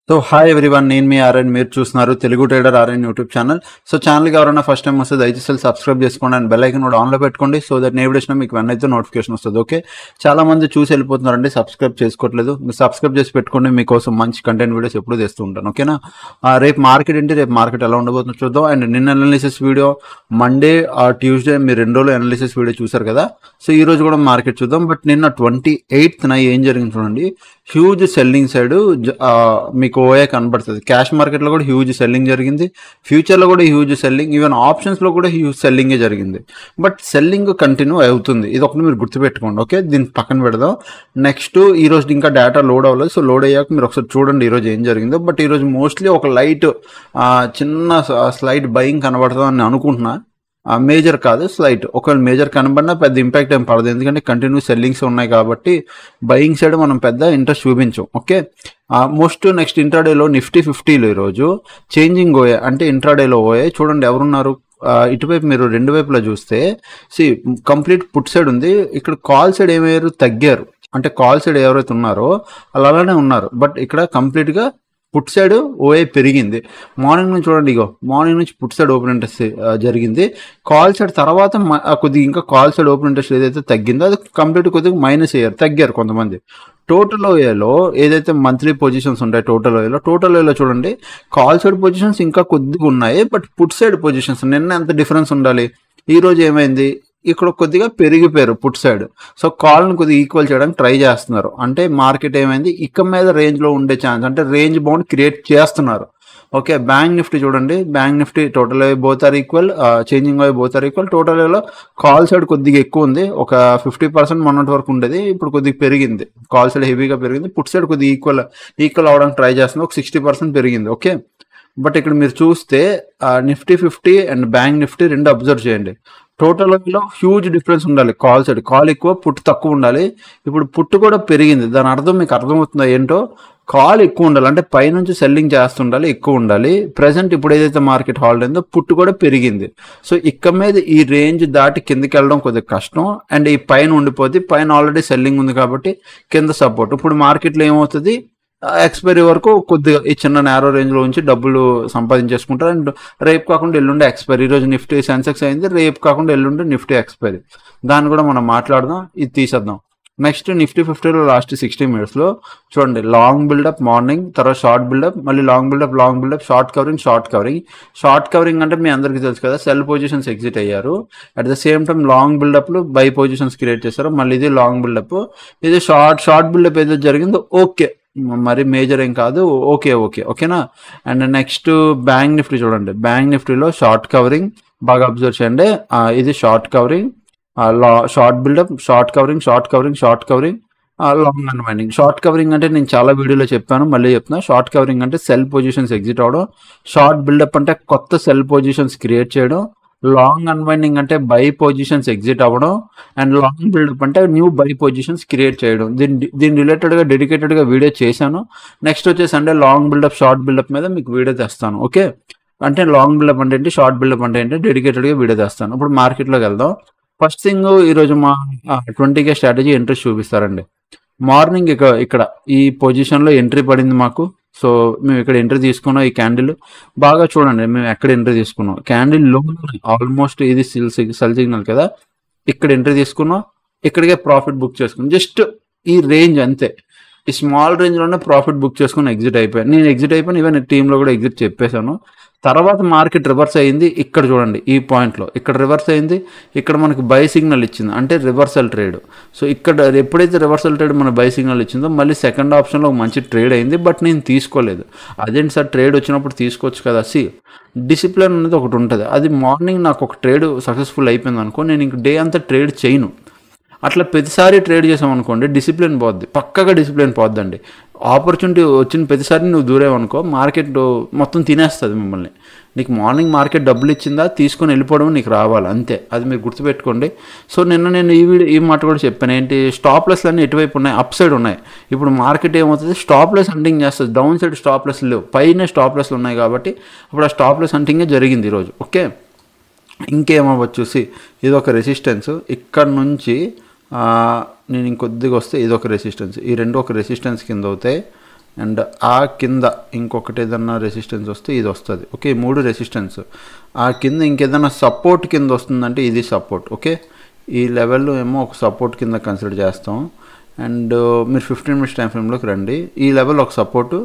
So hi everyone, నేను మీ RN. మీరు చూస్తున్నారు Telugu trader RN YouTube channel. So ఛానల్కి ఎవరైనా ఫస్ట్ టైం వస్తే దయచేసి సబ్స్క్రైబ్ చేసుకోండి అండ్ బెల్ ఐకన్ కూడా ఆన్లో పెట్టుకోండి. సో దట్ నేను వీడియో మీకు వెన్నైతే నోటిఫికేషన్ వస్తుంది. ఓకే, చాలా మంది చూసి వెళ్ళిపోతున్నారండి, సబ్స్క్రైబ్ చేసుకోవట్లేదు. మీరు సబ్స్క్రైబ్ చేసి పెట్టుకోండి, మీకోసం మంచి కంటెంట్ వీడియోస్ ఎప్పుడు తెస్తూ ఉంటాను. ఓకేనా, రేపు మార్కెట్ ఏంటి, రేపు మార్కెట్ ఎలా ఉండబోతుందో చూద్దాం. అండ్ నిన్న అనాలిసిస్ వీడియో, మండే ట్యూస్డే మీరు 2 రోజులు అనాలిసిస్ వీడియో చూసారు కదా. సో ఈ రోజు కూడా మార్కెట్ చూద్దాం. బట్ నిన్న 28th ఏం జరిగింది చూడండి. హ్యూజ్ సెల్లింగ్ సైడ్ మీకు ఓఏ కనబడుతుంది. క్యాష్ మార్కెట్లో కూడా హ్యూజ్ సెల్లింగ్ జరిగింది, ఫ్యూచర్లో కూడా హ్యూజ్ సెల్లింగ్, ఈవెన్ ఆప్షన్స్లో కూడా హ్యూజ్ సెల్లింగే జరిగింది. బట్ సెల్లింగ్ కంటిన్యూ అవుతుంది, ఇది ఒకటి మీరు గుర్తుపెట్టుకోండి. ఓకే, దీన్ని పక్కన పెడదాం. నెక్స్ట్ ఈ రోజు ఇంకా డేటా లోడ్ అవ్వలేదు. సో లోడ్ అయ్యాక మీరు ఒకసారి చూడండి ఈరోజు ఏం జరిగిందో. బట్ ఈరోజు మోస్ట్లీ ఒక లైట్ చిన్న స్లైట్ బయింగ్ కనబడుతుందని అనుకుంటున్నా. మేజర్ కాదు, స్లైట్. ఒకవేళ మేజర్ కనబడినా పెద్ద ఇంపాక్ట్ ఏం పడదు, ఎందుకంటే కంటిన్యూ సెల్లింగ్స్ ఉన్నాయి కాబట్టి బయింగ్ సైడ్ మనం పెద్ద ఇంట్రెస్ట్ చూపించాం. ఓకే, మోస్ట్ నెక్స్ట్ ఇంట్రాడేలో నిఫ్టీ 50లో ఈరోజు చేంజింగ్ ఓయే, అంటే ఇంట్రాడేలో ఓయే చూడండి ఎవరున్నారు. ఇటువైపు మీరు 2 వైపులా చూస్తే కంప్లీట్ పుట్ సైడ్ ఉంది. ఇక్కడ కాల్ సైడ్ ఏమయ్యారు, తగ్గారు. అంటే కాల్ సైడ్ ఎవరైతే ఉన్నారో అలానే ఉన్నారు. బట్ ఇక్కడ కంప్లీట్గా పుట్ సైడ్ ఓఏ పెరిగింది. మార్నింగ్ నుంచి చూడండి, ఇగో మార్నింగ్ నుంచి పుట్ సైడ్ ఓపెన్ ఇంట్రెస్ట్ జరిగింది. కాల్ సైడ్ తర్వాత కొద్దిగా ఇంకా కాల్ సైడ్ ఓపెన్ ఇంట్రెస్ట్ ఏదైతే తగ్గిందో అది కంప్లీట్ కొద్దిగా మైనస్ అయ్యారు, తగ్గారు కొంతమంది. టోటల్ ఓఏలో ఏదైతే మంత్లీ పొజిషన్స్ ఉంటాయి, టోటల్ ఓఏలో చూడండి కాల్ సైడ్ పొజిషన్స్ ఇంకా కొద్దిగా ఉన్నాయి. బట్ పుట్ సైడ్ పొజిషన్స్ నిన్న ఎంత డిఫరెన్స్ ఉండాలి, ఈ రోజు ఏమైంది, ఇక్కడ కొద్దిగా పెరిగిపోయారు పుట్ సైడ్. సో కాల్ని కొద్దిగా ఈక్వల్ చేయడానికి ట్రై చేస్తున్నారు. అంటే మార్కెట్ ఏమైంది, ఇక మీద రేంజ్లో ఉండే ఛాన్స్, అంటే రేంజ్ బౌండ్ క్రియేట్ చేస్తున్నారు. ఓకే, బ్యాంక్ నిఫ్టీ చూడండి, bank Nifty total both are equal, changing both are equal. Total call side కొద్దిగా ఎక్కువ ఉంది, ఒక 50% మొన్నటి వరకు ఉండేది, ఇప్పుడు కొద్దిగా పెరిగింది. కాల్ సైడ్ హెవీగా పెరిగింది, పుట్ సైడ్ కొద్దిగా ఈక్వల్ అవడానికి ట్రై చేస్తుంది, ఒక 60% పెరిగింది. ఓకే, బట్ ఇక్కడ మీరు చూస్తే Nifty 50 and bank Nifty 2 observe చేయండి. టోటల్లో హ్యూజ్ డిఫరెన్స్ ఉండాలి. కాల్ సైడ్ కాల్ ఎక్కువ, పుట్ తక్కువ ఉండాలి. ఇప్పుడు పుట్టు కూడా పెరిగింది, దాని అర్థం మీకు అర్థమవుతుందా ఏంటో, కాల్ ఎక్కువ ఉండాలి, అంటే పైనుంచి సెల్లింగ్ చేస్తుండాలి, ఎక్కువ ఉండాలి. ప్రజెంట్ ఇప్పుడు ఏదైతే మార్కెట్ హాల్డ్ అయిందో పుట్టు కూడా పెరిగింది. సో ఇక్కడ మీద ఈ రేంజ్ దాటి కిందకి వెళ్ళడం కొద్దిగా కష్టం. అండ్ ఈ పైన ఉండిపోతే, పైన ఆల్రెడీ సెల్లింగ్ ఉంది కాబట్టి కింద సపోర్ట్. ఇప్పుడు మార్కెట్లో ఏమవుతుంది, ఎక్స్పైరీ వరకు కొద్దిగా ఈ చిన్న నేరో రేంజ్లో ఉంచి డబ్బులు సంపాదించేసుకుంటారు. అండ్ రేపు కాకుండా ఎల్లుండి ఎక్స్పైరీ. ఈరోజు నిఫ్టీ సెన్సెక్స్ అయింది, రేపు కాకుండా ఎల్లుండి నిఫ్టీ ఎక్స్పైరీ. దాన్ని కూడా మనం మాట్లాడదాం, ఇది తీసేద్దాం. నెక్స్ట్ నిఫ్టీ 50లో లాస్ట్ 60 minutesలో చూడండి, లాంగ్ బిల్డప్ మార్నింగ్, తర్వాత షార్ట్ బిల్డప్, మళ్ళీ లాంగ్ బిల్డప్, షార్ట్ కవరింగ్ అంటే మీ అందరికీ తెలుసు కదా, సెల్ పొజిషన్స్ ఎగ్జిట్ అయ్యారు. At the same time long బిల్డప్లు బై పొజిషన్స్ క్రియేట్ చేశారు. మళ్ళీ ఇది లాంగ్ బిల్డప్, ఇది షార్ట్ బిల్డప్ ఏదైతే జరిగిందో ఓకే, మరి మేజర్ ఏం కాదు, ఓకేనా. అండ్ నెక్స్ట్ బ్యాంక్ నిఫ్టీ చూడండి, బ్యాంక్ నిఫ్టీలో షార్ట్ కవరింగ్ బాగా అబ్జర్వ్ చేయండి. ఇది short covering, short buildup, short covering, long unwinding. Short covering అంటే నేను చాలా వీడియోలో చెప్పాను, మళ్ళీ చెప్తున్నా. షార్ట్ కవరింగ్ అంటే సెల్ పొజిషన్స్ ఎగ్జిట్ అవడం, షార్ట్ బిల్డప్ అంటే కొత్త సెల్ పొజిషన్స్ క్రియేట్ చేయడం, లాంగ్ అన్వైండింగ్ అంటే బై పొజిషన్స్ ఎగ్జిట్ అవ్వడం, అండ్ లాంగ్ బిల్డప్ అంటే న్యూ బై పొజిషన్స్ క్రియేట్ చేయడం. దీని రిలేటెడ్గా డెడికేటెడ్గా వీడియో చేశాను. నెక్స్ట్ వచ్చేసి అంటే లాంగ్ బిల్డప్, షార్ట్ బిల్డప్ మీద మీకు వీడియో తెస్తాను. ఓకే, అంటే లాంగ్ బిల్డప్ అంటే ఏంటి, షార్ట్ బిల్డప్ అంటే ఏంటి, డెడికేటెడ్గా వీడియో తెస్తాను. ఇప్పుడు మార్కెట్లోకి వెళ్దాం. ఫస్ట్ థింగ్, ఈరోజు మా 20K స్ట్రాటజీ ఇంట్రెస్ట్ చూపిస్తారండి. మార్నింగ్ ఇక్కడ ఈ పొజిషన్లో ఎంట్రీ పడింది మాకు. సో మేము ఇక్కడ ఎంట్రీ తీసుకున్నాం. ఈ క్యాండిల్ బాగా చూడండి, మేము ఎక్కడ ఎంట్రీ తీసుకున్నాం, క్యాండిల్ లో ఆల్మోస్ట్ ఇది సెల్ సిగ్నల్ కదా, ఇక్కడ ఎంట్రీ తీసుకున్నాం, ఇక్కడికే ప్రాఫిట్ బుక్ చేసుకున్నాం. జస్ట్ ఈ రేంజ్ అంతే, ఈ స్మాల్ రేంజ్లోనే ప్రాఫిట్ బుక్ చేసుకుని ఎగ్జిట్ అయిపోయాను. నేను ఎగ్జిట్ అయిపోయాను, ఈవెన్ టీంలో కూడా ఎగ్జిట్ చెప్పేశాను. తర్వాత మార్కెట్ రివర్స్ అయింది, ఇక్కడ చూడండి ఈ పాయింట్లో ఇక్కడ రివర్స్ అయింది, ఇక్కడ మనకి బై సిగ్నల్ ఇచ్చింది, అంటే రివర్సల్ ట్రేడ్. సో ఇక్కడ ఎప్పుడైతే రివర్సల్ ట్రేడ్ మన బై సిగ్నల్ ఇచ్చిందో మళ్ళీ సెకండ్ ఆప్షన్లో మంచి ట్రేడ్ అయింది. బట్ నేను తీసుకోలేదు. అదేంటి సార్, ట్రేడ్ వచ్చినప్పుడు తీసుకోవచ్చు కదా. డిసిప్లిన్ అనేది ఒకటి ఉంటుంది. అది మార్నింగ్ నాకు ఒక ట్రేడ్ సక్సెస్ఫుల్ అయిపోయింది అనుకో, నేను ఇంక డే అంతా ట్రేడ్ చేయను. అట్లా ప్రతిసారి ట్రేడ్ చేసామనుకోండి, డిసిప్లిన్ పోద్ది, పక్కగా డిసిప్లిన్ పోద్దండి. ఆపర్చునిటీ వచ్చిన ప్రతిసారి నువ్వు దూరేవనుకో, మార్కెట్ మొత్తం తినేస్తుంది మిమ్మల్ని. నీకు మార్నింగ్ మార్కెట్ డబ్బులు ఇచ్చిందా, తీసుకొని వెళ్ళిపోవడం నీకు రావాలి, అంతే. అది మీరు గుర్తుపెట్టుకోండి. సో నిన్న నేను ఈ మాట కూడా చెప్పాను, ఏంటి, స్టాప్ లెస్లు అన్నీ ఎటువైపు ఉన్నాయి, అప్ సైడ్ ఉన్నాయి. ఇప్పుడు మార్కెట్ ఏమవుతుంది, స్టాప్ లెస్ హంటింగ్ చేస్తుంది, డౌన్ సైడ్ స్టాప్ లెస్ లేవు, పైన స్టాప్ లెస్లు ఉన్నాయి కాబట్టి అప్పుడు ఆ స్టాప్ లెస్ హంటింగే జరిగింది ఈరోజు. ఓకే, ఇంకేమవ్వచ్చు, ఇది ఒక రెసిస్టెన్స్, ఇక్కడ నుంచి నేను ఇంకొద్దిగా వస్తే ఇది ఒక రెసిస్టెన్స్, ఈ రెండు ఒక రెసిస్టెన్స్ కింద అవుతాయి. అండ్ ఆ కింద ఇంకొకటి ఏదన్నా రెసిస్టెన్స్ వస్తే ఇది వస్తుంది. Okay, 3 resistance. ఆ కింద ఇంకేదైనా సపోర్ట్ కింద వస్తుందంటే ఇది సపోర్ట్. ఓకే, ఈ లెవెల్లో ఏమో ఒక సపోర్ట్ కింద కన్సిడర్ చేస్తాం. అండ్ మీరు 15 మినిట్స్ టైం ఫ్రేమ్లోకి రండి. ఈ లెవెల్ ఒక సపోర్టు.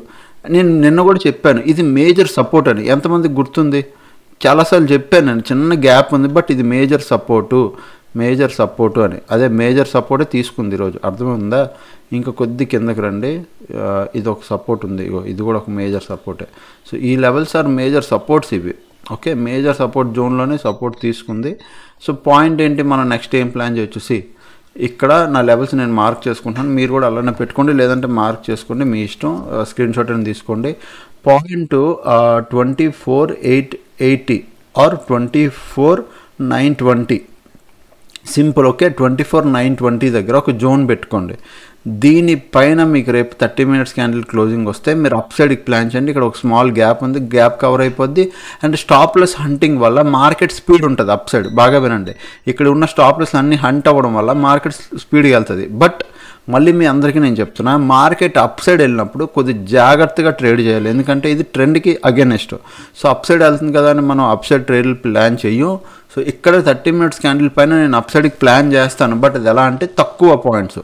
నేను నిన్న కూడా చెప్పాను ఇది మేజర్ సపోర్ట్ అని. ఎంతమందికి గుర్తుంది? చాలాసార్లు చెప్పాను నేను, చిన్న గ్యాప్ ఉంది బట్ ఇది మేజర్ సపోర్టు అని. అదే మేజర్ సపోర్టే తీసుకుంది ఈరోజు, అర్థమైందా? ఇంకా కొద్ది కిందకి రండి. ఇది ఒక సపోర్ట్ ఉంది, ఇగో ఇది కూడా ఒక మేజర్ సపోర్టే. సో ఈ లెవెల్స్ ఆర్ మేజర్ సపోర్ట్స్ ఇవి. ఓకే, మేజర్ సపోర్ట్ జోన్లోనే సపోర్ట్ తీసుకుంది. సో పాయింట్ ఏంటి, మనం నెక్స్ట్ ఏం ప్లాన్ చేయొచ్చు? ఇక్కడ నా లెవెల్స్ నేను మార్క్ చేసుకుంటాను, మీరు కూడా అలానే పెట్టుకోండి, లేదంటే మార్క్ చేసుకోండి, మీ ఇష్టం. స్క్రీన్ షాట్ అని తీసుకోండి. Point 24,880 are 24,920 simple. ఓకే, 24,920 దగ్గర ఒక జోన్ పెట్టుకోండి. దీనిపైన మీకు రేపు 30 మినిట్స్ క్యాండిల్ క్లోజింగ్ వస్తే మీరు అప్ సైడ్కి ప్లాన్ చేయండి. ఇక్కడ ఒక స్మాల్ గ్యాప్ ఉంది, గ్యాప్ కవర్ అయిపోద్ది. అండ్ స్టాప్లెస్ హంటింగ్ వల్ల మార్కెట్ స్పీడ్ ఉంటుంది అప్ సైడ్. బాగా వినండి, ఇక్కడ ఉన్న స్టాప్లెస్ అన్ని హంట్ అవ్వడం వల్ల మార్కెట్ స్పీడ్గా వెళ్తుంది. బట్ మళ్ళీ మీ అందరికీ నేను చెప్తున్నా, మార్కెట్ అప్ సైడ్ వెళ్ళినప్పుడు కొద్ది జాగ్రత్తగా ట్రేడ్ చేయాలి, ఎందుకంటే ఇది ట్రెండ్కి అగెనెస్ట్. సో అప్ సైడ్ వెళ్తుంది కదా అని మనం అప్ సైడ్ ట్రేడ్లు ప్లాన్ చెయ్యం. సో ఇక్కడ 30 మినిట్స్ క్యాండిల్ పైన నేను అప్ సైడ్కి ప్లాన్ చేస్తాను, బట్ అది ఎలా అంటే తక్కువ పాయింట్స్,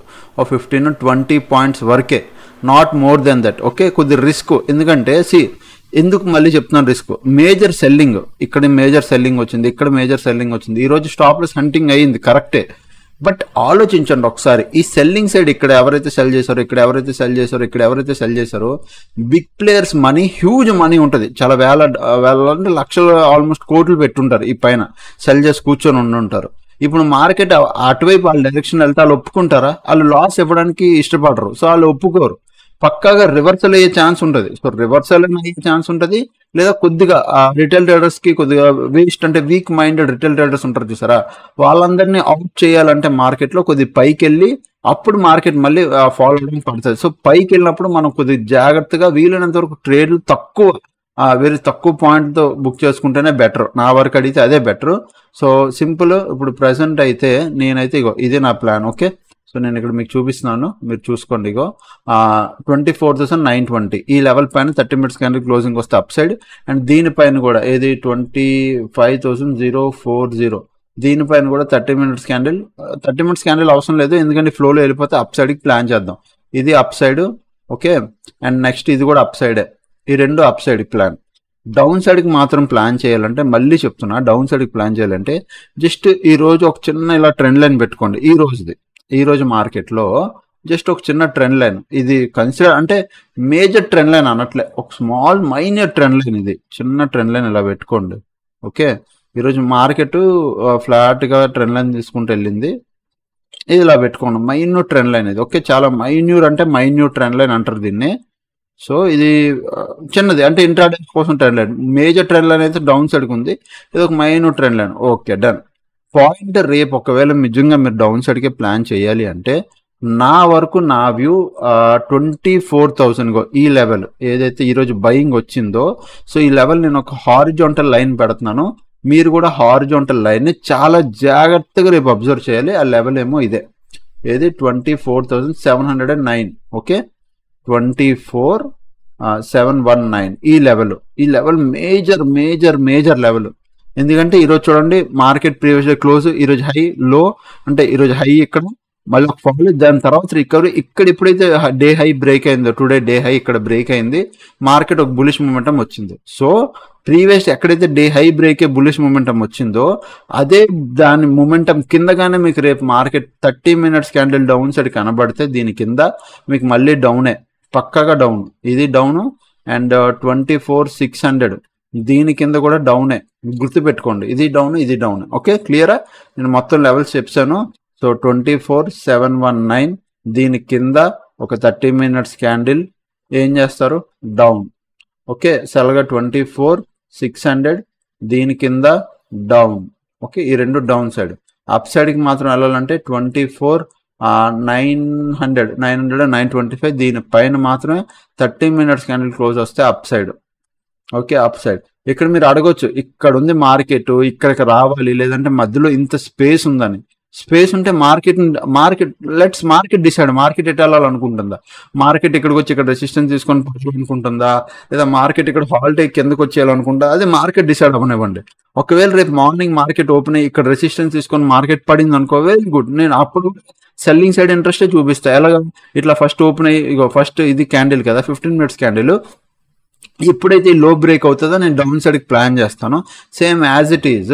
15-20 పాయింట్స్ వరకే, not more than that. Okay, కొద్ది రిస్క్. ఎందుకంటే ఎందుకు మళ్ళీ చెప్తున్నాను రిస్క్, మేజర్ సెల్లింగ్, ఇక్కడ మేజర్ సెల్లింగ్ వచ్చింది, ఇక్కడ మేజర్ సెల్లింగ్ వచ్చింది. ఈరోజు స్టాప్లెస్ హంటింగ్ అయ్యింది, కరెక్టే. బట్ ఆలోచించండి ఒకసారి, ఈ సెల్లింగ్ సైడ్ ఇక్కడ ఎవరైతే సెల్ చేశారో, ఇక్కడ ఎవరైతే సెల్ చేశారో, ఇక్కడ ఎవరైతే సెల్ చేశారో, big players money, huge money ఉంటుంది, చాలా వేల అంటే లక్షలు, ఆల్మోస్ట్ కోట్లు పెట్టుంటారు ఈ పైన, సెల్ చేసి కూర్చొని ఉండుంటారు. ఇప్పుడు మార్కెట్ అటువైపు వాళ్ళ డైరెక్షన్ వెళ్తే వాళ్ళు ఒప్పుకుంటారా? వాళ్ళు లాస్ ఇవ్వడానికి ఇష్టపడరు, సో వాళ్ళు ఒప్పుకోరు. పక్కాగా రివర్సల్ అయ్యే ఛాన్స్ ఉంటుంది. సో రివర్సల్ అయ్యే ఛాన్స్ ఉంటుంది, లేదా కొద్దిగా రిటైల్ ట్రేడర్స్కి కొద్దిగా వేస్ట్, అంటే వీక్ మైండెడ్ రిటైల్ ట్రేడర్స్ ఉంటారు చూసారా, వాళ్ళందరినీ అవుట్ చేయాలంటే మార్కెట్లో కొద్దిగా పైకి వెళ్ళి అప్పుడు మార్కెట్ మళ్ళీ ఫాలో అవడం పడుతుంది. సో పైకి వెళ్ళినప్పుడు మనం కొద్దిగా జాగ్రత్తగా వీలైనంత వరకు ట్రేడ్లు వెరీ తక్కువ పాయింట్తో బుక్ చేసుకుంటేనే బెటర్. నా వరకు అడిగితే అదే బెటర్. So simple. ఇప్పుడు ప్రజెంట్ అయితే నేనైతే ఇగో ఇదే నా ప్లాన్. ఓకే, సో నేను ఇక్కడ మీకు చూపిస్తున్నాను, మీరు చూసుకోండి. ఇగో 24,920 ఈ లెవెల్ పైన 30 మినిట్స్ క్యాండిల్ క్లోజింగ్ వస్తే అప్ సైడ్. అండ్ దీనిపైన కూడా ఏది 25,040 దీనిపైన కూడా 30 మినిట్స్ క్యాండిల్ అవసరం లేదు, ఎందుకంటే ఫ్లోలో వెళ్ళిపోతే అప్ సైడ్కి ప్లాన్ చేద్దాం. ఇది up side. Okay, and next ఇది కూడా అప్ సైడే. ఈ రెండు అప్ సైడ్ ప్లాన్. డౌన్ సైడ్కి మాత్రం ప్లాన్ చేయాలంటే, మళ్ళీ చెప్తున్నా, డౌన్ సైడ్కి ప్లాన్ చేయాలంటే జస్ట్ ఈ రోజు ఒక చిన్న ఇలా ట్రెండ్ లైన్ పెట్టుకోండి. ఈ రోజు మార్కెట్లో జస్ట్ ఒక చిన్న ట్రెండ్ లైన్, ఇది కన్సిడర్ అంటే మేజర్ ట్రెండ్ లైన్ అనట్లే, ఒక స్మాల్ మైనర్ ట్రెండ్ లైన్, ఇది చిన్న ట్రెండ్ లైన్ ఇలా పెట్టుకోండి. ఓకే, ఈరోజు మార్కెట్ ఫ్లాట్గా ట్రెండ్ లైన్ తీసుకుంటూ వెళ్ళింది, ఇది ఇలా పెట్టుకోండి, మైన్యూట్ ట్రెండ్ లైన్ ఇది. ఓకే, చాలా మైన్యూట్ ట్రెండ్ లైన్ అంటారు దీన్ని. సో ఇది చిన్నది, అంటే ఇంట్రాడే కోసం trend line. Major trend line అయితే డౌన్ సైడ్కి ఉంది, ఇది ఒక minute trend line. Okay, done. Point రేపు ఒకవేళ నిజంగా మీరు డౌన్ సైడ్కే ప్లాన్ చేయాలి అంటే, నా వరకు నా వ్యూ 24,000 ఈ లెవెల్ ఏదైతే ఈరోజు బయింగ్ వచ్చిందో, సో ఈ లెవెల్ నేను ఒక హారిజాంటల్ లైన్ పెడుతున్నాను. మీరు కూడా హారిజాంటల్ లైన్ని చాలా జాగ్రత్తగా రేపు అబ్జర్వ్ చేయాలి. ఆ లెవెల్ ఏమో ఇదే, ఏది 24,709. ఓకే, 24,719 ఈ లెవెల్ మేజర్ లెవెల్. ఎందుకంటే ఈరోజు చూడండి, మార్కెట్ ప్రీవియస్ క్లోజ్, ఈరోజు హై లో, అంటే ఈరోజు హై ఇక్కడ మళ్ళీ ఒక ఫాల్, దాని తర్వాత రికవరీ. ఇక్కడ ఎప్పుడైతే డే హై బ్రేక్ అయిందో, టుడే డే హై ఇక్కడ బ్రేక్ అయింది, మార్కెట్ ఒక బులిష్ మూమెంటం వచ్చింది. సో ప్రీవియస్ ఎక్కడైతే day high break bullish momentum వచ్చిందో, అదే దాని మూమెంటం కిందగానే మీకు రేపు market 30 minutes candle down side కనబడితే, దీని కింద మీకు మళ్ళీ డౌనే, పక్కగా డౌన్. ఇది డౌన్. అండ్ 24,600 దీని కింద కూడా డౌనే, గుర్తుపెట్టుకోండి, ఇది డౌన్. ఓకే, క్లియరా? నేను మొత్తం లెవెల్స్ చెప్పాను. సో 24,719 దీని కింద ఒక 30 మినిట్స్ క్యాండిల్ ఏం చేస్తారు, డౌన్. ఓకే, సరళగా 24,600 దీని కింద డౌన్. ఓకే, ఈ రెండు డౌన్ సైడ్. అప్ సైడ్కి మాత్రం వెళ్ళాలంటే 24,925 దీని పైన మాత్రమే 30 మినిట్స్ క్యాండిల్ క్లోజ్ వస్తే up side. Okay, up side. ఇక్కడ మీరు అడగొచ్చు, ఇక్కడ ఉంది మార్కెట్, ఇక్కడికి రావాలి, లేదంటే మధ్యలో ఇంత స్పేస్ ఉందని. స్పేస్ ఉంటే మార్కెట్ డిసైడ్, మార్కెట్ ఎటు వెళ్ళాలనుకుంటుందా, మార్కెట్ ఇక్కడికి వచ్చి ఇక్కడ రెసిస్టెన్స్ తీసుకొని అనుకుంటుందా, లేదా మార్కెట్ ఇక్కడ హాల్ట్ కిందకి వచ్చేయాలనుకుంటా, అది మార్కెట్ డిసైడ్ అవ్వనివ్వండి. ఒకవేళ రేపు మార్నింగ్ మార్కెట్ ఓపెన్ అయ్యి ఇక్కడ రెసిస్టెన్స్ తీసుకొని మార్కెట్ పడింది అనుకో, వెరీ గుడ్, నేను అప్పుడు సెల్లింగ్ సైడ్ ఇంట్రెస్టే చూపిస్తా. ఎలాగా, ఇట్లా ఫస్ట్ ఓపెన్ అయ్యి ఇగో ఫస్ట్ ఇది క్యాండిల్ కదా 15 minutes క్యాండిల్, ఎప్పుడైతే ఈ లో బ్రేక్ అవుతుందో నేను డౌన్ సైడ్కి ప్లాన్ చేస్తాను. సేమ్ యాజ్ ఇట్ ఈజ్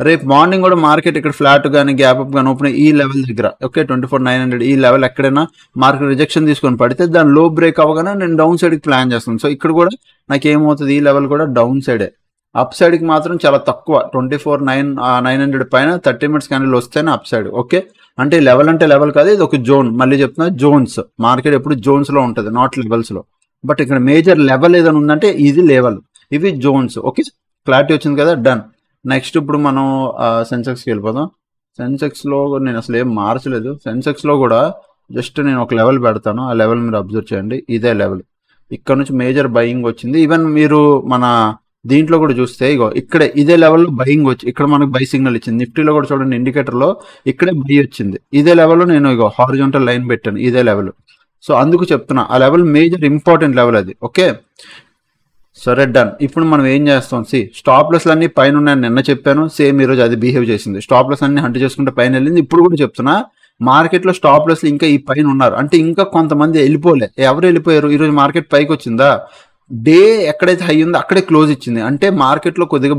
రేపు మార్నింగ్ కూడా మార్కెట్ ఇక్కడ ఫ్లాట్ కానీ గ్యాప్ అప్ కానీ ఓపెన్ ఈ లెవెల్ దగ్గర, ఓకే 24,900 ఈ లెవెల్ ఎక్కడైనా మార్కెట్ రిజెక్షన్ తీసుకొని పడితే దాని లో బ్రేక్ అవ్వగానే నేను డౌన్ సైడ్కి ప్లాన్ చేస్తాను. సో ఇక్కడ కూడా నాకు ఏమవుతుంది, ఈ లెవెల్ కూడా డౌన్ సైడే. అప్ సైడ్కి మాత్రం చాలా తక్కువ, 24,900 పైన 30 minutes క్యాండిల్ వస్తేనే అప్ సైడ్. ఓకే, అంటే లెవెల్ కాదు, ఇది ఒక జోన్. మళ్ళీ చెప్తున్నా, జోన్స్. మార్కెట్ ఎప్పుడు జోన్స్లో ఉంటుంది, నాట్ లెవెల్స్లో. బట్ ఇక్కడ మేజర్ లెవెల్ ఏదైనా ఉందంటే ఇది లెవెల్, ఇవి జోన్స్. ఓకే, క్లారిటీ వచ్చింది కదా, డన్. నెక్స్ట్ ఇప్పుడు మనం సెన్సెక్స్కి వెళ్ళిపోదాం. సెన్సెక్స్లో నేను అసలు ఏం మార్చలేదు. సెన్సెక్స్లో కూడా జస్ట్ నేను ఒక లెవెల్ పెడతాను, ఆ లెవెల్ మీరు అబ్జర్వ్ చేయండి. ఇదే లెవెల్, ఇక్కడ నుంచి మేజర్ బయింగ్ వచ్చింది. ఈవెన్ మీరు మన దీంట్లో కూడా చూస్తే ఇగో ఇక్కడే ఇదే లెవెల్లో బయింగ్ వచ్చి ఇక్కడ మనకు బై సిగ్నల్ ఇచ్చింది. నిఫ్టీలో కూడా చూడండి, ఇండికేటర్లో ఇక్కడే బై వచ్చింది. ఇదే లెవెల్లో నేను ఇగో హారిజాంటల్ లైన్ పెట్టాను, ఇదే లెవెల్. సో అందుకు చెప్తున్నా, ఆ లెవెల్ మేజర్ ఇంపార్టెంట్ లెవెల్ అది. ఓకే, సరే డన్. ఇప్పుడు మనం ఏం చేస్తాం, స్టాప్ లెస్లు అన్ని పైన ఉన్నాయని నిన్న చెప్పాను, సేమ్ ఈరోజు అది బిహేవ్ చేసింది. స్టాప్ లెస్ అన్ని హంట్ చేసుకుంటే పైన వెళ్ళింది. ఇప్పుడు కూడా చెప్తున్నా, మార్కెట్లో స్టాప్ లెస్లు ఇంకా ఈ పైన ఉన్నారు, అంటే ఇంకా కొంతమంది వెళ్ళిపోలే. ఎవరు వెళ్ళిపోయారు, ఈరోజు మార్కెట్ పైకి వచ్చిందా, డే ఎక్కడైతే హై ఉందో అక్కడే క్లోజ్ ఇచ్చింది. అంటే మార్కెట్లో కొద్దిగా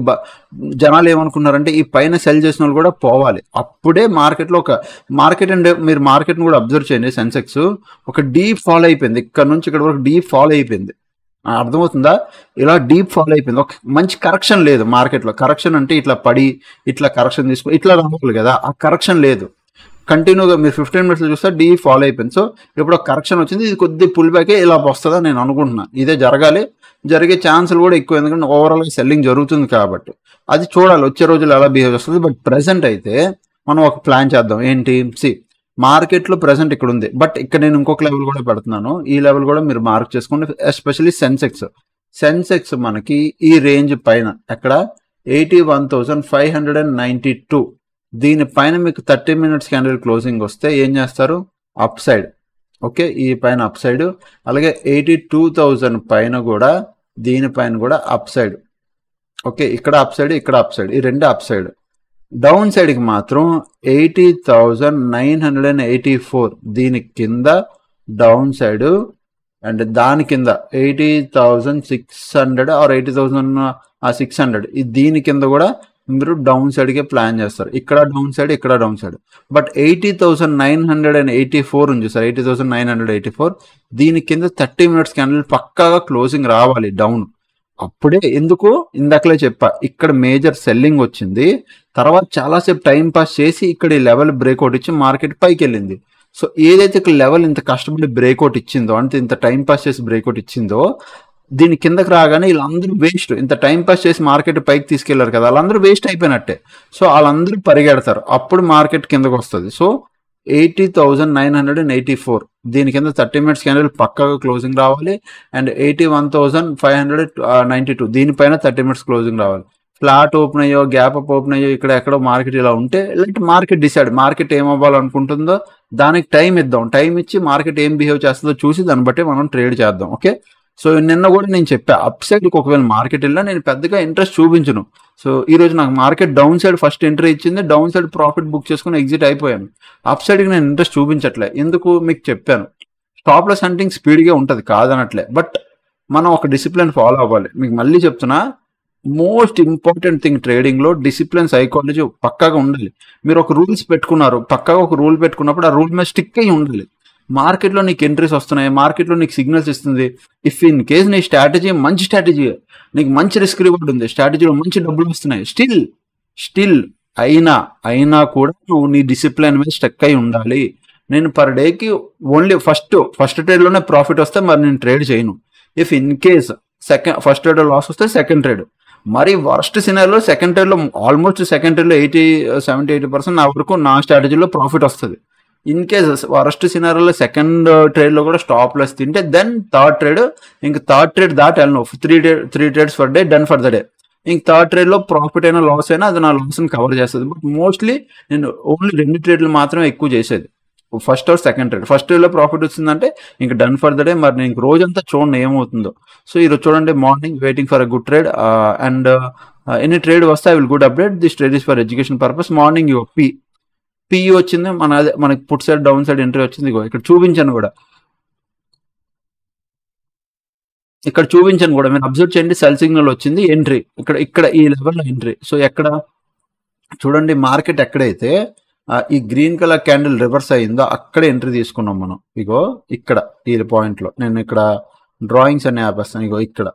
జనాలు ఏమనుకున్నారంటే ఈ పైన సెల్ చేసిన వాళ్ళు కూడా పోవాలి. అప్పుడే మార్కెట్లో అండ్ మీరు మార్కెట్ని కూడా అబ్జర్వ్ చేయండి. సెన్సెక్స్ ఒక డీప్ ఫాల్ అయిపోయింది, ఇక్కడ నుంచి ఇక్కడ వరకు డీప్ ఫాల్ అయిపోయింది. అర్థమవుతుందా, ఇలా డీప్ ఫాల్ అయిపోయింది. ఒక మంచి కరెక్షన్ లేదు మార్కెట్లో. కరెక్షన్ అంటే ఇట్లా పడి ఇట్లా కరెక్షన్ తీసుకుని ఇట్లా రావాలి కదా, ఆ కరెక్షన్ లేదు. కంటిన్యూగా మీరు 15 minutes చూస్తే డీ ఫాలో అయిపోయింది. సో ఇప్పుడు కరెక్షన్ వచ్చింది, ఇది కొద్ది పుల్ బ్యాకే ఇలా వస్తుందని నేను అనుకుంటున్నాను. ఇదే జరగాలి, జరిగే ఛాన్సులు కూడా ఎక్కువ, ఎందుకంటే ఓవరాల్గా సెల్లింగ్ జరుగుతుంది కాబట్టి. అది చూడాలి వచ్చే రోజులు ఎలా బిహేవ్ చేస్తుంది. బట్ ప్రెసెంట్ అయితే మనం ఒక ప్లాన్ చేద్దాం. ఏంటి, మార్కెట్లో ప్రెసెంట్ ఇక్కడ ఉంది, బట్ ఇక్కడ నేను ఇంకొక లెవెల్ కూడా పెడుతున్నాను. ఈ లెవెల్ కూడా మీరు మార్క్ చేసుకోండి. ఎస్పెషల్లీ సెన్సెక్స్ మనకి ఈ రేంజ్ పైన ఎక్కడ 81,592 దీనిపైన మీకు 30 minutes క్యాండిల్ క్లోజింగ్ వస్తే ఏం చేస్తారు, అప్ సైడ్. ఓకే, ఈ పైన అప్ సైడ్. అలాగే 82,000 పైన కూడా దీనిపైన కూడా అప్ సైడ్. ఓకే, ఇక్కడ అప్ సైడ్, ఇక్కడ అప్ సైడ్, ఈ రెండు అప్ సైడ్. డౌన్ సైడ్కి మాత్రం 80,984 దీని కింద డౌన్ సైడ్, అండ్ దాని కింద 80,600 ఆర్ 80,600 దీని కింద కూడా మీరు డౌన్ సైడ్కే ప్లాన్ చేస్తారు. ఇక్కడ డౌన్ సైడ్, ఇక్కడ డౌన్ సైడ్. బట్ 80,984 ఉంది సార్, 80,984 దీని కింద 30 minutes క్యాండిల్ పక్కాగా క్లోజింగ్ రావాలి డౌన్. అప్పుడే, ఎందుకు ఇందాకలే చెప్పా, ఇక్కడ మేజర్ సెల్లింగ్ వచ్చింది. తర్వాత చాలాసేపు టైం పాస్ చేసి ఇక్కడ ఈ లెవెల్ బ్రేక్అవుట్ ఇచ్చి మార్కెట్ పైకి వెళ్ళింది. సో ఏదైతే ఇక్కడ లెవెల్ ఇంత కష్టపడి బ్రేక్అవుట్ ఇచ్చిందో, అంటే ఇంత టైం పాస్ చేసి బ్రేక్అవుట్ ఇచ్చిందో, దీని కిందకి రాగానే వీళ్ళందరూ వేస్ట్. ఇంత టైం పాస్ చేసి మార్కెట్ పైకి తీసుకెళ్లారు కదా, వాళ్ళందరూ వేస్ట్ అయిపోయినట్టే. సో వాళ్ళందరూ పరిగెడతారు, అప్పుడు మార్కెట్ కిందకు వస్తుంది. సో 80,984 దీని కింద 30 minutes క్యాండిల్ పక్కాగా క్లోజింగ్ రావాలి. అండ్ 81,592 దీనిపైన 30 minutes క్లోజింగ్ రావాలి. ఫ్లాట్ ఓపెన్ అయ్యో, గ్యాప్ అప్ ఓపెన్ అయ్యో, ఇక్కడ ఎక్కడో మార్కెట్ ఇలా ఉంటే ఇలాంటి మార్కెట్ డిసైడ్, మార్కెట్ ఏం అవ్వాలనుకుంటుందో దానికి టైం ఇద్దాం. టైం ఇచ్చి మార్కెట్ ఏం బిహేవ్ చేస్తుందో చూసి దాన్ని బట్టి మనం ట్రేడ్ చేద్దాం. ఓకే, సో నిన్న కూడా నేను చెప్పా, అప్ సైడ్కి ఒకవేళ మార్కెట్ వెళ్ళినా నేను పెద్దగా ఇంట్రెస్ట్ చూపించను. సో ఈరోజు నాకు market down side first entry ఇచ్చింది, డౌన్ సైడ్ ప్రాఫిట్ బుక్ చేసుకుని ఎగ్జిట్ అయిపోయాను. అప్ సైడ్కి నేను ఇంట్రెస్ట్ చూపించట్లే. ఎందుకు మీకు చెప్పాను, స్టాప్ లాస్ హంటింగ్ స్పీడ్గా ఉంటుంది కాదనట్లే, బట్ మనం ఒక డిసిప్లిన్ ఫాలో అవ్వాలి. మీకు మళ్ళీ చెప్తున్నా, మోస్ట్ ఇంపార్టెంట్ థింగ్ ట్రేడింగ్లో డిసిప్లిన్, సైకాలజీ పక్కాగా ఉండాలి. మీరు ఒక రూల్స్ పెట్టుకున్నారు, పక్కాగా ఒక రూల్ పెట్టుకున్నప్పుడు ఆ రూల్ మీద స్టిక్ అయ్యి ఉండాలి. మార్కెట్లో నీకు ఎంట్రీస్ వస్తున్నాయి, మార్కెట్లో నీకు సిగ్నల్స్ ఇస్తుంది. ఇఫ్ ఇన్ కేస్ నీ స్ట్రాటజీ మంచి స్ట్రాటజీ, నీకు మంచి రిస్క్ రివార్డ్ ఉంది, స్ట్రాటజీలో మంచి డబ్బులు వస్తున్నాయి, స్టిల్ అయినా కూడా నువ్వు నీ డిసిప్లిన్ మీద స్టక్ అయి ఉండాలి. నేను పర్ డేకి ఓన్లీ ఫస్ట్ ట్రేడ్లోనే ప్రాఫిట్ వస్తే మరి నేను ట్రేడ్ చేయను. If in case first trade loss వస్తే సెకండ్ ట్రేడ్. మరి వర్స్ట్ సినారియోలో సెకండ్ ట్రేడ్లో ఆల్మోస్ట్ సెకండ్ ట్రేడ్లో 70-80% నా వరకు నా స్ట్రాటజీలో ప్రాఫిట్ వస్తుంది. ఇన్ కేస్ వరస్ట్ సినారియోలో సెకండ్ ట్రేడ్లో కూడా స్టాప్ లెస్ తింటే దెన్ థర్డ్ ట్రేడ్ దాటి వెళ్ళను. 3 trades for day, done for the day. ఇంక థర్డ్ ట్రేడ్లో ప్రాఫిట్ అయినా లాస్ అయినా అది నా లాస్ని కవర్ చేస్తుంది. బట్ మోస్ట్లీ నేను ఓన్లీ 2 ట్రేడ్లు మాత్రమే ఎక్కువ చేసేది, first or second trade. First ట్రేడ్లో ప్రాఫిట్ వచ్చిందంటే ఇంకా డన్ ఫర్ ద డే. మరి నేను రోజంతా చూడండి ఏమవుతుందో. సో ఈరోజు చూడండి morning waiting for a good trade and any trade వస్తే I will good update. This trade is for education purpose. Morning P వచ్చింది, మనకి put side down side entry వచ్చింది. ఇక్కడ చూపించాను కూడా, మీరు అబ్జర్వ్ చేయండి. సెల్ సిగ్నల్ వచ్చింది, ఎంట్రీ ఇక్కడ ఈ లెవెల్లో ఎంట్రీ. సో ఎక్కడ చూడండి మార్కెట్ ఎక్కడైతే ఈ గ్రీన్ కలర్ క్యాండిల్ రివర్స్ అయిందో అక్కడే ఎంట్రీ తీసుకున్నాం మనం. ఇక్కడ ఈ పాయింట్లో నేను ఇక్కడ డ్రాయింగ్స్ అనే ఆపేస్తాను. ఇక్కడ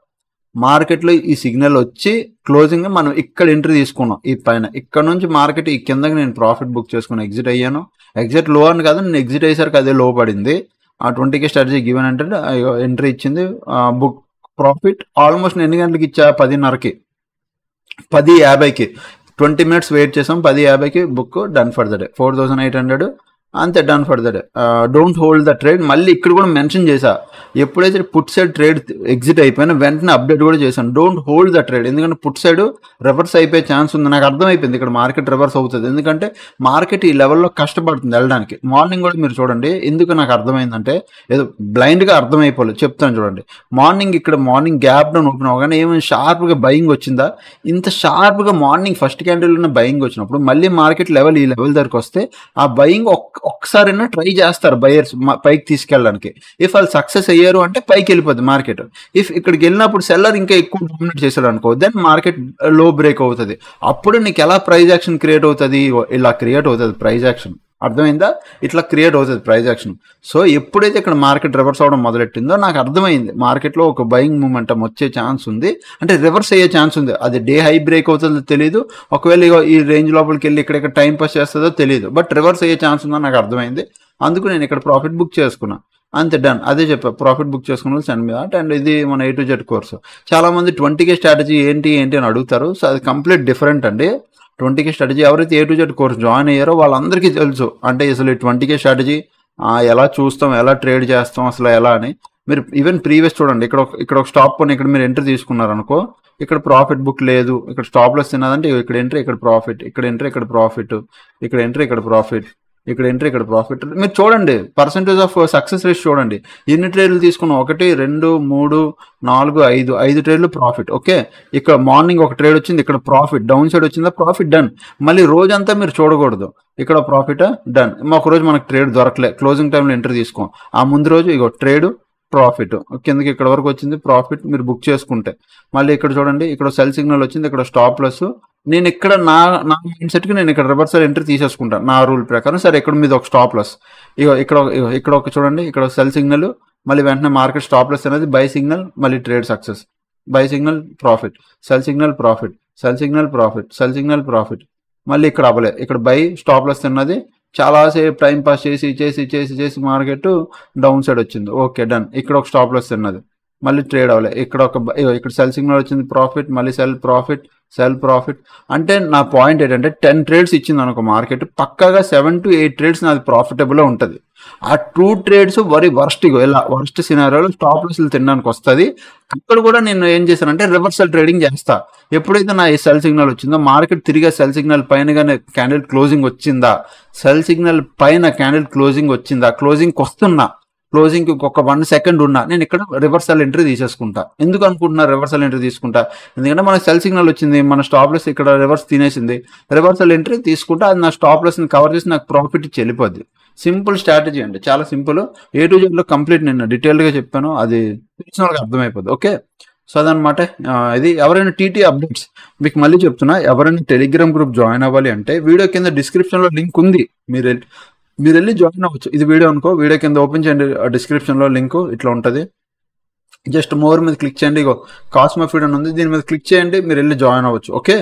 మార్కెట్లో ఈ సిగ్నల్ వచ్చి క్లోజింగ్ మనం ఇక్కడ ఎంట్రీ తీసుకున్నాం. ఈ పైన ఇక్కడ నుంచి మార్కెట్ ఈ కిందకి నేను ప్రాఫిట్ బుక్ చేసుకుని ఎగ్జిట్ అయ్యాను. ఎగ్జిట్ లో అని కాదు, నేను ఎగ్జిట్ అయ్యేసరికి అదే లో పడింది. ఆ 20K స్ట్రాటజీ గివెన్ అంటే ఎంట్రీ ఇచ్చింది. బుక్ ప్రాఫిట్ ఆల్మోస్ట్ నేను ఎన్ని గంటలకి ఇచ్చా? 10:30కి, 10:50కి. 20 మినిట్స్ వెయిట్ చేసాం. 10:50కి book done for the day, 4800 అంతే, done for the day. Don't hold the trade. మళ్ళీ ఇక్కడ కూడా మెన్షన్ చేశా, ఎప్పుడైతే పుట్ సైడ్ ట్రేడ్ ఎగ్జిట్ అయిపోయినా వెంటనే అప్డేట్ కూడా చేశాను, డోంట్ హోల్డ్ ద ట్రేడ్. ఎందుకంటే పుట్ సైడ్ రివర్స్ అయిపోయే ఛాన్స్ ఉంది. నాకు అర్థమైపోయింది ఇక్కడ మార్కెట్ రివర్స్ అవుతుంది, ఎందుకంటే మార్కెట్ ఈ లెవెల్లో కష్టపడుతుంది వెళ్ళడానికి. మార్నింగ్ కూడా మీరు చూడండి, ఎందుకు నాకు అర్థమైందంటే ఏదో బ్లైండ్గా అర్థమైపోలేదు, చెప్తాను చూడండి. మార్నింగ్ గ్యాప్ డౌన్ ఓపెన్ అవగానే ఏమైనా షార్ప్గా బయింగ్ వచ్చిందా? ఇంత షార్ప్గా మార్నింగ్ ఫస్ట్ క్యాండిల్ ఉన్న బయింగ్ వచ్చినప్పుడు మళ్ళీ మార్కెట్ లెవెల్ ఈ లెవెల్ దగ్గరకు వస్తే ఆ బయింగ్ ఒక్కసారైనా ట్రై చేస్తారు బయర్స్ పైకి తీసుకెళ్ళడానికి. ఇఫ్ వాళ్ళు సక్సెస్ అయ్యారు అంటే పైకి వెళ్ళిపోద్ది మార్కెట్. ఇఫ్ ఇక్కడికి వెళ్ళినప్పుడు సెల్లర్ ఇంకా ఎక్కువ డామినేట్ చేశాడు అనుకో, దెన్ మార్కెట్ లో బ్రేక్ అవుతుంది. అప్పుడు నీకు ఎలా ప్రైజ్ యాక్షన్ క్రియేట్ అవుతుంది? ఇలా క్రియేట్ అవుతుంది ప్రైజ్ యాక్షన్. అర్థమైందా? ఇట్లా క్రియేట్ అవుతుంది ప్రైజ్ యాక్షన్. సో ఎప్పుడైతే ఇక్కడ మార్కెట్ రివర్స్ అవడం మొదలెట్టిందో నాకు అర్థమైంది మార్కెట్లో ఒక బయింగ్ మూమెంటం వచ్చే ఛాన్స్ ఉంది, అంటే రివర్స్ అయ్యే ఛాన్స్ ఉంది. అది డే హై బ్రేక్ అవుతుందో తెలియదు, ఒకవేళ ఈ రేంజ్ లోపలికి వెళ్ళి ఇక్కడ టైం పాస్ చేస్తుందో తెలియదు, బట్ రివర్స్ అయ్యే ఛాన్స్ ఉందో నాకు అర్థమైంది. అందుకు నేను ఇక్కడ ప్రాఫిట్ బుక్ చేసుకున్నా, అంతే, డన్. అదే చెప్పా, ప్రాఫిట్ బుక్ చేసుకున్న సెండ్ మీద. అండ్ ఇది మన A to Z కోర్సు. చాలా మంది 20K స్ట్రాటజీ ఏంటి అని అడుగుతారు. సో అది కంప్లీట్ డిఫరెంట్ అండి. 20K స్ట్రాటజీ ఎవరైతే A to Z course join అయ్యారో వాళ్ళందరికీ తెలుసు, అంటే అసలు 20K స్ట్రాటజీ ఎలా చూస్తాం, ఎలా ట్రేడ్ చేస్తాం, అసలు ఎలా అని. మీరు ఈవెన్ ప్రీవియస్ చూడండి, ఇక్కడ ఒక స్టాప్ కొని ఇక్కడ మీరు ఎంట్రీ తీసుకున్నారు అనుకో, ఇక్కడ ప్రాఫిట్ బుక్ లేదు, ఇక్కడ స్టాప్ లాస్ తిన్నదంటే ఇక్కడ ఎంట్రీ, ఇక్కడ ప్రాఫిట్, ఇక్కడ ఎంట్రీ, ఇక్కడ ప్రాఫిట్, ఇక్కడ ఎంట్రీ, ఇక్కడ ప్రాఫిట్, ఇక్కడ ఎంట్రీ, ఇక్కడ ప్రాఫిట్. మీరు చూడండి పర్సెంటేజ్ ఆఫ్ సక్సెస్ రేట్ చూడండి. ఎన్ని ట్రేడ్లు తీసుకున్నాం? 1, 2, 3, 4, 5 ట్రేడ్లు ప్రాఫిట్. ఓకే, ఇక్కడ మార్నింగ్ ఒక ట్రేడ్ వచ్చింది, ఇక్కడ ప్రాఫిట్, డౌన్ సైడ్ వచ్చిందా, ప్రాఫిట్, డన్. మళ్ళీ రోజంతా మీరు చూడకూడదు, ఇక్కడ ప్రాఫిట్, డన్. ఒక రోజు మనకు ట్రేడ్ దొరకలే, క్లోజింగ్ టైంలో ఎంట్రీ తీసుకోం. ఆ ముందు రోజు ఇగో ట్రేడ్ ప్రాఫిట్, కిందకి ఇక్కడ వరకు వచ్చింది ప్రాఫిట్, మీరు బుక్ చేసుకుంటే. మళ్ళీ ఇక్కడ చూడండి, ఇక్కడ సెల్ సిగ్నల్ వచ్చింది, ఇక్కడ స్టాప్ లాస్. నేను ఇక్కడ నా మైండ్ సెట్కి నేను ఇక్కడ రివర్సల్ ఎంట్రీ తీసేసుకుంటాను నా రూల్ ప్రకారం. సరే, ఇక్కడ మీద ఒక స్టాప్ లాస్, ఇక్కడ ఒక చూడండి, ఇక్కడ సెల్ సిగ్నల్, మళ్ళీ వెంటనే మార్కెట్ స్టాప్ లాస్ అనేది బై సిగ్నల్, మళ్ళీ trade success, by signal profit, cell signal profit, cell signal profit, cell signal profit. మళ్ళీ ఇక్కడ అవ్వలే, ఇక్కడ బై స్టాప్ లాస్ తిన్నది, చాలాసేపు టైం పాస్ చేసి మార్కెట్ డౌన్ సైడ్ వచ్చింది. Okay, done. ఇక్కడ ఒక స్టాప్ లాస్ తిన్నది, మళ్ళీ ట్రేడ్ అవ్వలే, ఇక్కడ సెల్ సిగ్నల్ వచ్చింది, ప్రాఫిట్, మళ్ళీ సెల్ ప్రాఫిట్. అంటే నా పాయింట్ ఏంటంటే 10 ట్రేడ్స్ ఇచ్చింది అనుకో మార్కెట్, పక్కాగా 7 to 8 ట్రేడ్స్ నాది ప్రాఫిటబుల్ ఉంటుంది. ఆ 2 ట్రేడ్స్ ఇలా వర్స్ట్ సినారియోలో స్టాప్ లాస్లు తినడానికి వస్తుంది. అక్కడ కూడా నేను ఏం చేశానంటే రివర్సల్ ట్రేడింగ్ చేస్తా. ఎప్పుడైతే నా సెల్ సిగ్నల్ వచ్చిందో మార్కెట్ తిరిగి సెల్ సిగ్నల్ పైనగానే క్యాండిల్ క్లోజింగ్ వచ్చిందా, సెల్ సిగ్నల్ పైన క్యాండిల్ క్లోజింగ్ వచ్చిందా, క్లోజింగ్కి వస్తున్నా, క్లోజింగ్కి ఒక 1 సెకండ్ ఉన్నా, నేను ఇక్కడ రివర్సల్ ఎంట్రీ తీసేసుకుంటా. ఎందుకు అనుకుంటున్నా రివర్సల్ ఎంట్రీ తీసుకుంటా? ఎందుకంటే మనకు సెల్ సిగ్నల్ వచ్చింది, మన స్టాప్ లాస్ ఇక్కడ రివర్స్ తినేసింది, రివర్సల్ ఎంట్రీ తీసుకుంటా, అది నా స్టాప్ లాస్ని కవర్ చేసి నాకు ప్రాఫిట్ ఇచ్చి వెళ్ళిపోద్ది. సింపుల్ స్ట్రాటజీ అండి, చాలా simple. A to Z complete నేను డీటెయిల్గా చెప్పాను, అది తెలిసిన వాళ్ళకి అర్థమైపోద్ది. ఓకే, సో అదనమాట. ఇది ఎవరైనా TT అప్డేట్స్ మీకు మళ్ళీ చెప్తున్నా, ఎవరైనా టెలిగ్రామ్ గ్రూప్ జాయిన్ అవ్వాలి అంటే వీడియో కింద డిస్క్రిప్షన్లో లింక్ ఉంది, మీరు వెళ్ళి జాయిన్ అవ్వచ్చు. ఇది వీడియో అనుకో, వీడియో కింద ఓపెన్ చేయండి, డిస్క్రిప్షన్లో లింక్ ఇట్లా ఉంటుంది. జస్ట్ మోర్ మీద క్లిక్ చేయండి, ఇగో కాస్మో ఫీడ్ అని ఉంది, దీని మీద క్లిక్ చేయండి, మీరు వెళ్ళి జాయిన్ అవ్వచ్చు. ఓకే,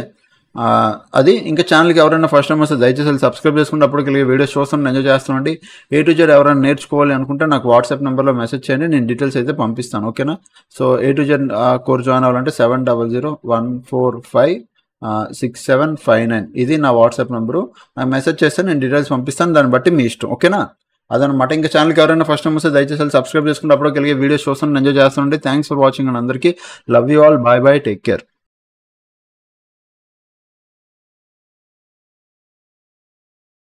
అది ఇంకా ఛానల్కి ఎవరైనా ఫస్ట్ టైం వస్తే దయచేసి సబ్స్క్రైబ్ చేసుకుంటే అప్పటికి వీడియోస్ చూస్తాను, ఎంజాయ్ చేస్తానండి. A to Z ఎవరైనా నేర్చుకోవాలి అనుకుంటే నాకు వాట్సాప్ నెంబర్లో మెసేజ్ చేయండి, నేను డీటెయిల్స్ అయితే పంపిస్తాను. ఓకేనా? So A to Z course join అవ్వాలంటే 7001456759 ఇది నా వాట్సాప్ నెంబరు. నాకు మెసేజ్ చేస్తే నేను డీటెయిల్స్ పంపిస్తాను, దాన్ని బట్టి మీ ఇష్టం. ఓకేనా? అదనమాట. ఇంకా ఛానల్కి ఎవరైనా ఫస్ట్ టైం వస్తే దయచేసి సబ్స్క్రైబ్ చేసుకుంటే అప్పటికి వీడియోస్ చూస్తాను, ఎంజాయ్ చేస్తానండి. థ్యాంక్స్ ఫర్ వాచింగ్ అండ్ అందరికీ love you all, bye bye, take care.